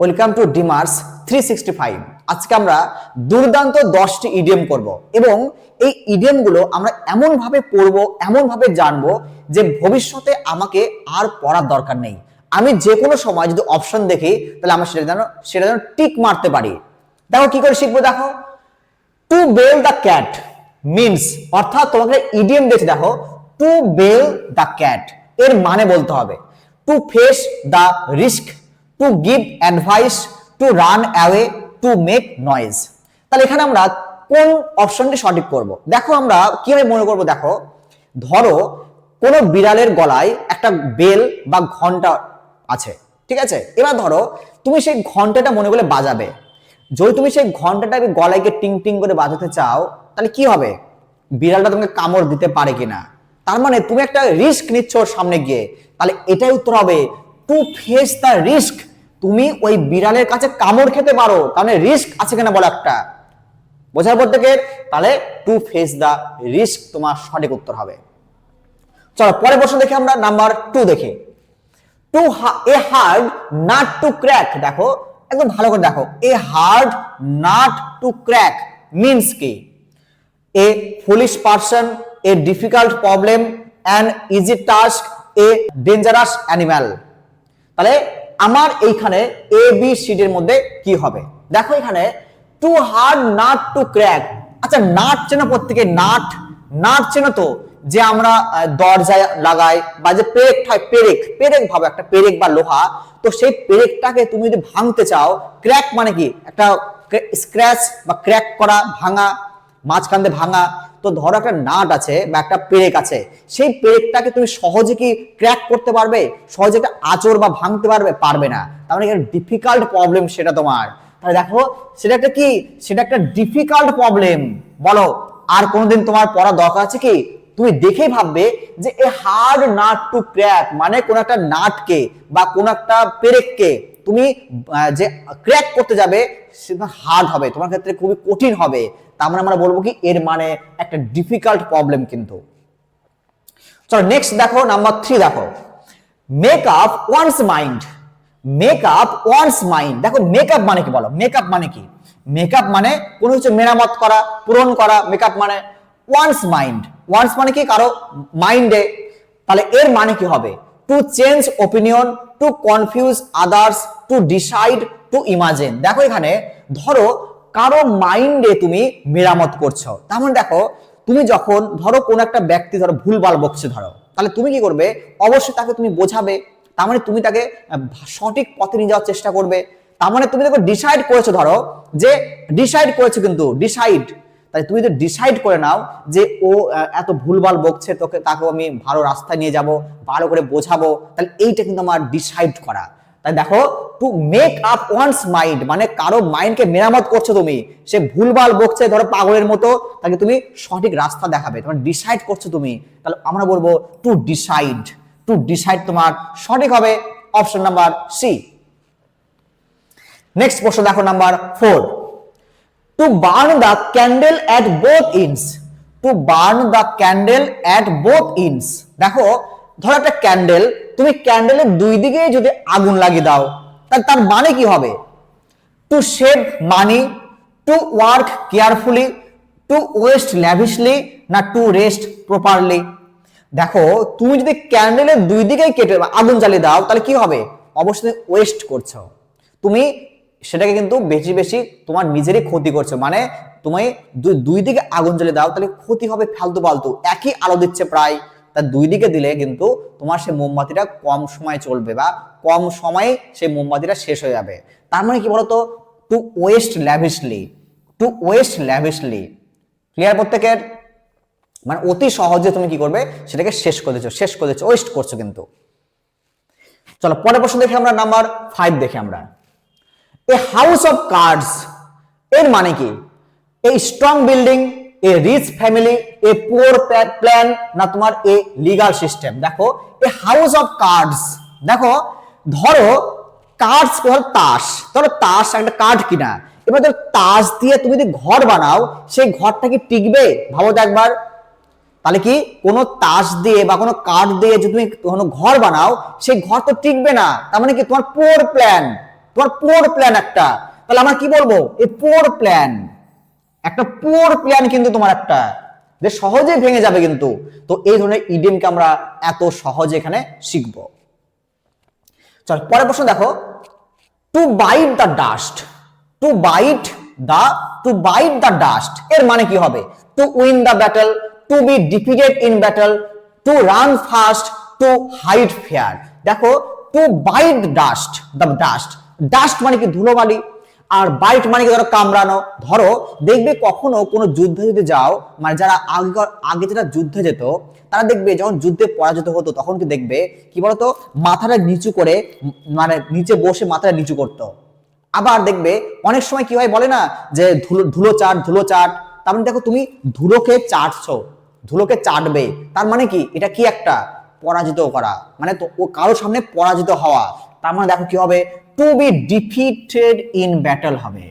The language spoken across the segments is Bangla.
Welcome to ডিমার্স 365। আজকে আমরা দুর্দান্ত 10টি ইডিয়ম করব এবং এই ইডিয়মগুলো আমরা এমন ভাবে পড়ব, এমন ভাবে জানবো যে ভবিষ্যতে আমাকে আর পড়ার দরকার নেই। আমি যে কোনো সময় যদি অপশন দেখি তাহলে আমরা সেটা যেন টিক মারতে পারি। দেখো কি করে শিখবো। দেখো, to bell the cat means, অর্থাৎ তোমাকে ইডিয়ম দেখে দেখো, টু বেল দ্য ক্যাট এর মানে বলতে হবে to face the risk, to give advice, to run away, to make noise. তাহলে এখানে আমরা কোন অপশনটি সঠিক করব? দেখো আমরা কিভাবে মনে করব। দেখো, ধরো কোন বিড়ালের গলায় একটা বেল বা ঘন্টা আছে, ঠিক আছে? এবার ধরো তুমি সেই ঘন্টাটা মনে করে বাজাবে। যদি তুমি সেই ঘন্টাটা গলায় টিং টিং করে বাজাতে চাও তাহলে কি হবে? বিড়ালটা তোমাকে কামড় দিতে পারে কিনা। তার মানে তুমি একটা রিস্ক নিচ্ছ ওর সামনে গিয়ে। তাহলে এটাই উত্তর হবে টু ফেস দ্য রিস্ক। তুমি ওই বিড়ালের কাছে কামড় খেতে পারো, তাহলে রিস্ক আছে কিনা বলো একটা। বোঝার পর থেকে তাহলে টু ফেস দ্য রিস্ক তোমার সঠিক উত্তর হবে। চলো পরের প্রশ্ন দেখি আমরা, নাম্বার 2 দেখি। To a hard nut to crack. দেখো একদম ভালো করে দেখো, a hard nut to crack means কি? A foolish person, a difficult problem, an easy task, a dangerous animal. তাহলে আমার এইখানে এ বি সি এর মধ্যে কি হবে? দেখো এখানে to hard nut to crack. আচ্ছা, নাট চেনো প্রত্যেকে? নাট নাট চেনো তো, যে আমরা দরজায় লাগাই বা যে পেরেক হয়, পেরেক ভাবে একটা পেরেক বা লোহা, তো সেই পেরেকটাকে তুমি যদি ভাঙতে চাও, ক্র্যাক মানে কি? একটা স্ক্র্যাচ বা ক্র্যাক করা, ভাঙা, মাঝখান দিয়ে ভাঙা। তো ধরো একটা নাট আছে বা একটা পেরেক আছে, সেই পেরেকটাকে তুমি সহজে কি ক্র্যাক করতে পারবে? সহজে একটা আঁচড় বা ভাঙতে পারবে না। তার মানে ডিফিকাল্ট প্রবলেম সেটা তোমার। তাহলে দেখো সেটা একটা কি? সেটা একটা ডিফিকাল্ট প্রবলেম। বলো, আর কোনোদিন তোমার পড়া দরকার আছে কি? তুমি দেখেই ভাববে যে এ হার্ড নাট টু ক্র্যাক মানে কোন একটা নাটকে বা কোন একটা পেরেককে তুমি যে ক্র্যাক করতে যাবে সেটা হার্ড হবে, তোমার ক্ষেত্রে খুবই কঠিন হবে। তার মানে আমরা বলবো কি এর মানে একটা ডিফিকাল্ট প্রবলেম কিন্তু। চলো নেক্সট দেখো, নাম্বার 3 দেখো, make up once mind. Make up once mind. দেখো মেকআপ মানে কি বলো? মেকআপ মানে কি? মেকআপ মানে কোনো কিছু মেরামত করা, পূরণ করা। মেকআপ মানে ওয়ান্স মাইন্ড। ওয়ান্স মানে কি? কারো মাইন্ডে। তাহলে এর মানে কি হবে? To change opinion, to confuse others, to decide, to imagine. দেখো এখানে ধরো কারো মাইন্ডে তুমি মেরামত করছো। তার মানে দেখো তুমি যখন ধরো কোন একটা ব্যক্তি ধরো ভুলভাল বকছে ধরো, তাহলে তুমি কি করবে? অবশ্যই তাকে তুমি বোঝাবে। তার মানে তুমি তাকে সঠিক পথে নিয়ে যাওয়ার চেষ্টা করবে। তার মানে তুমি দেখো ডিসাইড করেছো, ধরো যে ডিসাইড করেছো, কিন্তু ডিসাইড, তাই তুমি যদি ডিসাইড করে নাও যে ও এত ভুলভাল বকছে, তাকে আমি ভালো রাস্তায় নিয়ে যাব, ভালো করে বোঝাবো, তাহলে এইটা কিন্তু আমার ডিসাইড করা। তাই দেখো to make up once mind মানে কারো মাইন্ডকে মেরামত করছো তুমি। সে ভুলভাল বকছে ধরো পাগলের মতো, তাকে তুমি সঠিক রাস্তা দেখাবে, তোমার ডিসাইড করছো তুমি। তাহলে আমরা বলবো টু ডিসাইড। টু ডিসাইড তোমার সঠিক হবে অপশন নাম্বার সি। নেক্সট প্রশ্ন দেখো, number 4। To burn the candle at both ends. To burn the candle at both ends. দেখো ধরো একটা ক্যান্ডেল, তুমি ক্যান্ডেলের দুই দিকে যদি আগুন লাগিয়ে দাও, তাহলে তার মানে কি হবে? To save money, to work carefully, to waste lavishly, না টু রেস্ট প্রপারলি। দেখো তুমি যদি ক্যান্ডেলের দুই দিকেই কেটে আগুন জ্বালিয়ে দাও তাহলে কি হবে? অবশ্যই ওয়েস্ট করছো তুমি, সেটাকে কিন্তু বেশি বেশি তোমার নিজেরই ক্ষতি করছো। মানে তুমি দুই দিকে আগুন জ্বালিয়ে দাও তাহলে ক্ষতি হবে ফালতু ফালতু। একই আলো দিচ্ছে প্রায়, তার দুই দিকে দিলে কিন্তু তোমার সেই মোমবাতিটা কম সময় চলবে বা কম সময়ে সেই মোমবাতিটা শেষ হয়ে যাবে। তার মানে কি বলতো? To waste lavishly. To waste lavishly. Clear প্রত্যেকের? মানে অতি সহজে তুমি কি করবে? সেটাকে শেষ করে দিচ্ছ, ওয়েস্ট করছো কিন্তু। চলো পরের প্রশ্ন দেখি আমরা, নাম্বার 5 দেখি আমরা। এ হাউস অফ কার্ডস এর মানে কি? A strong building, a rich family, a poor plan, না তোমার এ লিগাল সিস্টেম। দেখো এ হাউস অফ কার্ডস, দেখো ধরো কার্ডস, ধরো তাস একটা কার্ড কিনা। এবার ধরো তাস দিয়ে তুমি যদি ঘর বানাও, সেই ঘরটা কি টিকবে? ভাবো তো একবার। তাহলে কি কোনো তাস দিয়ে বা কোনো কার্ড দিয়ে যদি তুমি কোনো ঘর বানাও, সেই ঘর তো টিকবে না। তার মানে কি তোমার পুয়ার প্ল্যান, তোমার পুয়ার প্ল্যান একটা, তাহলে আমরা কি বলবো, এই পুয়ার প্ল্যান, একটা পুয়ার প্ল্যান কিন্তু তোমার একটা, যে সহজে ভেঙে যাবে কিন্তু। তো এই ধরনের ইডিয়মকে আমরা এত সহজে এখানে শিখবো। চল পরের প্রশ্ন দেখো, to bite the dust, to bite the dust এর মানে কি হবে? To win the battle, to be defeated in battle, to run fast, to hide fair. দেখো to bite dust, the dust, dust মানে কি ধুলোবালি, আর বাইট মানে কি ধরো কামড়ানো। ধরো দেখবে কখনো কোনো যুদ্ধে যদি যাও, মানে যারা আগে যারা যুদ্ধে যেত তারা দেখবে যখন যুদ্ধে পরাজিত হতো তখন কি দেখবে কি বলতো, মাথাটা নিচু করে, মানে নিচে বসে মাথাটা নিচু করতো। আবার দেখবে অনেক সময় কি হয় বলে না যে ধুলো চাট, ধুলো চাট, তার মানে দেখো তুমি ধুলোকে চাটছো, ধুলোকে চাটবে, তার মানে কি এটা কি একটা পরাজিত করা, মানে তো ও কারোর সামনে পরাজিত হওয়া। তার মানে দেখো কি হবে, to be defeated in battle হবে,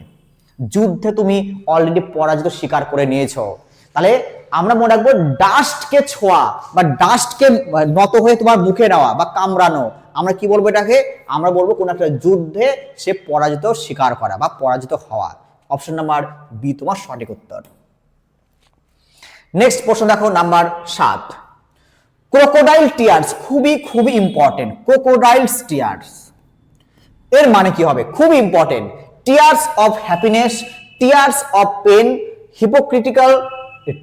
যুদ্ধে তুমি অলরেডি পরাজিত স্বীকার করে নিয়েছো। তাহলে আমরা মনে রাখবো ডাস্টকে ছোঁয়া বা ডাস্টকে নত হয়ে তোমার মুখে নেওয়া বা কামড়ানো, আমরা কি বলবো এটাকে, আমরা বলবো কোন একটা যুদ্ধে সে পরাজিত স্বীকার করা বা পরাজিত হওয়া। অপশন নাম্বার বি তোমার সঠিক উত্তর। নেক্সট প্রশ্ন দেখো নাম্বার 7, ক্রোকোডাইল টিয়ার্স, খুবই খুবই ইম্পর্টেন্ট, ক্রোকোডাইল টিয়ার্স এর মানে কি হবে, খুব important. Tears of happiness, tears of pain, hypocritical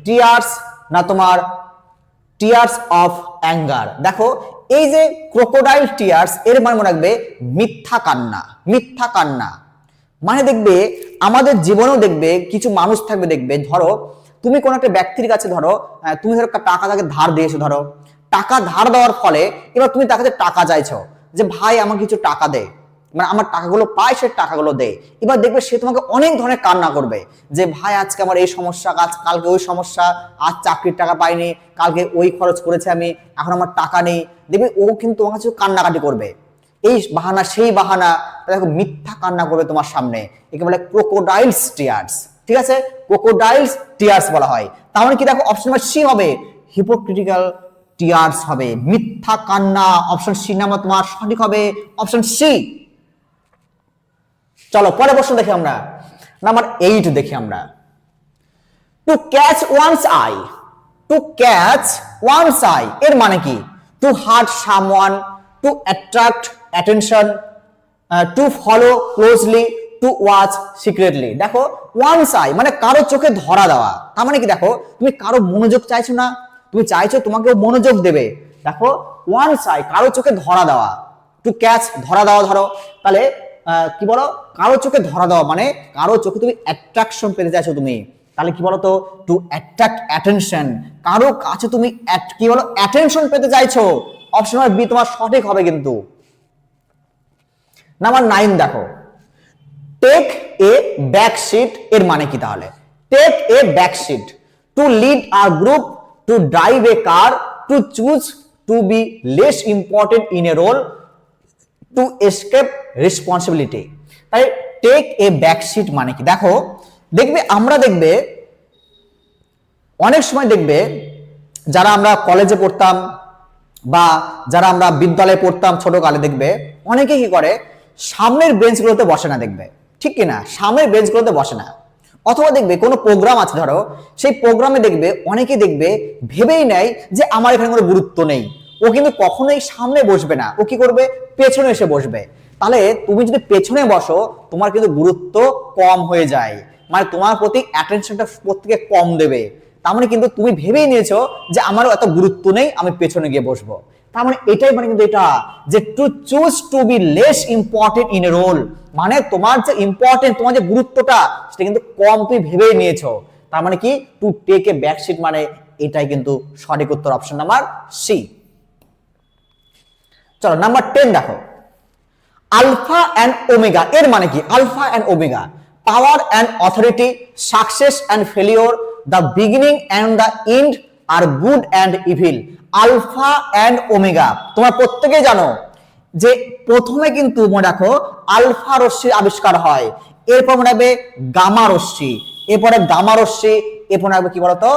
tears না তোমার টিয়ার্স অফ অ্যাঙ্গার। দেখো এই যে ক্রোকোডাইল টিয়ার্স এর মানে মনে রাখবে মিথ্যা কান্না, মিথ্যা কান্না। মানে দেখবে আমাদের জীবনেও দেখবে কিছু মানুষ থাকবে, দেখবে ধরো তুমি কোন একটা ব্যক্তির কাছে ধরো তুমি ধরো টাকা তাকে ধার দিয়েছো, ধরো টাকা ধার দেওয়ার ফলে এবার তুমি তার কাছে টাকা চাইছো যে ভাই আমাকে কিছু টাকা দে, মানে আমার টাকাগুলো পাই, সে টাকাগুলো দে। এবার দেখবে সে তোমাকে অনেক ধরনের কান্না করবে যে ভাই আজকে আমার এই সমস্যা, কালকে ওই সমস্যা, আজ চাকরির টাকা পাইনি, কালকে ওই খরচ করেছে আমি, এখন আমার টাকা নেই। দেখবে ও কিন্তু তোমার কাছে কান্নাকাটি করবে, এই বাহানা সেই বাহানা, দেখো মিথ্যা কান্না করবে তোমার সামনে, একে বলে ক্রোকোডাইলস টিয়ার্স। ঠিক আছে, ক্রোকোডাইলস টিয়ার্স বলা হয়। তার মানে কি দেখো অপশন নাম্বার সি হবে, হিপোক্রিটিক্যাল টিয়ার্স হবে, মিথ্যা কান্না। অপশন সি নাম্বার তোমার সঠিক হবে, অপশন সি। চলো পরের প্রশ্ন দেখি আমরা, নাম্বার 8 দেখি আমরা, to catch one's eye, to catch one's eye এর মানে কি, to hurt someone, to attract attention, to follow closely, to watch secretly. দেখো ওয়ানস আই মানে কারো চোখে ধরা দেওয়া, তার মানে কি দেখো তুমি কারো মনোযোগ চাইছো না, তুমি চাইছো তোমাকে মনোযোগ দেবে। দেখো ওয়ানস আই কারো চোখে ধরা দেওয়া, টু ক্যাচ ধরা দেওয়া, ধরো তাহলে কি বলো, কারো চোখে ধরা দেওয়া মানে কারো চোখে তুমি অ্যাট্রাকশন পেতে চাইছো তুমি, তাহলে কি বলতো টু অ্যাট্রাক্ট অ্যাটেনশন, কারো কাছে তুমি কি বলো অ্যাটেনশন পেতে চাইছো। অপশন নাম্বার বি তোমার সঠিক হবে কিন্তু। নাম্বার 9 দেখো, টেক এ ব্যাক সিট এর মানে কি, তাহলে take a back seat, to lead a group, to drive a car, to choose to be less important in a role, to escape responsibility. তাই টেক এ ব্যাক সিট মানে কি, দেখো দেখবে আমরা দেখবে অনেক সময় দেখবে যারা আমরা কলেজে পড়তাম বা যারা আমরা বিদ্যালয়ে পড়তাম ছোটকালে, দেখবে অনেকে কি করে সামনের বেঞ্চগুলোতে বসে না, দেখবে ঠিক কিনা, সামনের বেঞ্চগুলোতে বসে না। অথবা দেখবে কোনো প্রোগ্রাম আছে ধরো, সেই প্রোগ্রামে দেখবে অনেকে দেখবে ভেবেই নেয় যে আমার এখানে কোনো গুরুত্ব নেই, ও কিন্তু কখনোই সামনে বসবে না, ও কি করবে পেছনে এসে বসবে। তাহলে তুমি যদি পেছনে বসো তোমার কিন্তু গুরুত্ব কম হয়ে যায়, মানে তোমার প্রতি অ্যাটেনশনটা প্রত্যেকে কম দেবে। তার মানে কিন্তু তুমি ভেবেই নিয়েছো যে আমারও এত গুরুত্ব নেই, আমি পেছনে গিয়ে বসবো। তার মানে এটাই মানে কিন্তু এটা যে to choose to be less important in a role, মানে তোমার যে ইম্পর্টেন্ট, তোমার যে গুরুত্বটা সেটা কিন্তু কম তুমি ভেবেই নিয়েছো। তার মানে কি to take a back seat মানে এটাই কিন্তু সঠিক উত্তর, অপশন নাম্বার সি। চলো নাম্বার 10 দেখো, আলফা এন্ড ওমেগা এর মানে কি, alpha and omega, power and authority, success and failure, the beginning and the end আর good and evil. Alpha and omega তোমরা প্রত্যেকেই জানো যে প্রথমে কিন্তু মনে রাখো আলফা রশ্মির আবিষ্কার হয়, এরপর মনে রাখবে গামা রশ্মি, এরপরে গামা রশ্মি, এরপর মনে রাখবে কি বলতো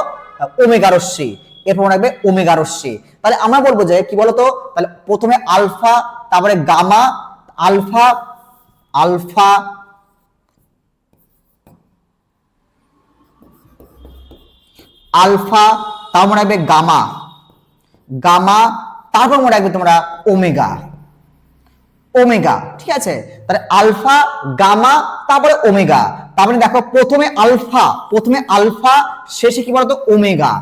ওমেগা রশ্মি, এরপর মনে রাখবে ওমেগা রশ্মি। তাহলে আমরা বলবো যে কি বলতো, তাহলে প্রথমে আলফা, তারপরে গামা, আলফা, আলফা, আলফা, তার মনে রাখবে গামা, গামা, তারপর মনে রাখবে তোমরা ওমেগা, ওমেগা, ঠিক আছে। তাহলে আলফা, গামা, তারপরে ওমেগা। তারপরে দেখো প্রথমে আলফা, শেষে কি বলতো ওমেগা,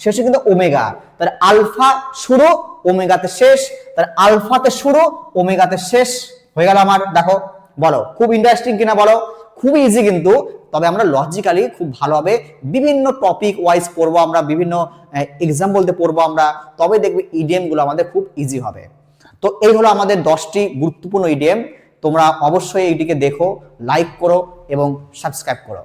শেষে কিন্তু ওমেগা। তাহলে আলফা শুরু, ওমেগাতে শেষ, তাহলে আলফাতে শুরু, ওমেগাতে শেষ হয়ে গেল আমার। দেখো বলো খুব ইন্টারেস্টিং কিনা বলো, খুবই ইজি কিন্তু, তবে আমরা লজিক্যালি খুব ভালোভাবে বিভিন্ন টপিক ওয়াইজ পড়বো আমরা, বিভিন্ন এক্সাম্পল দিয়ে পড়বো আমরা, তবে দেখবে ইডিএম গুলো আমাদের খুব ইজি হবে। তো এই হলো আমাদের 10টি গুরুত্বপূর্ণ ইডিএম। তোমরা অবশ্যই এইটিকে দেখো, লাইক করো এবং সাবস্ক্রাইব করো।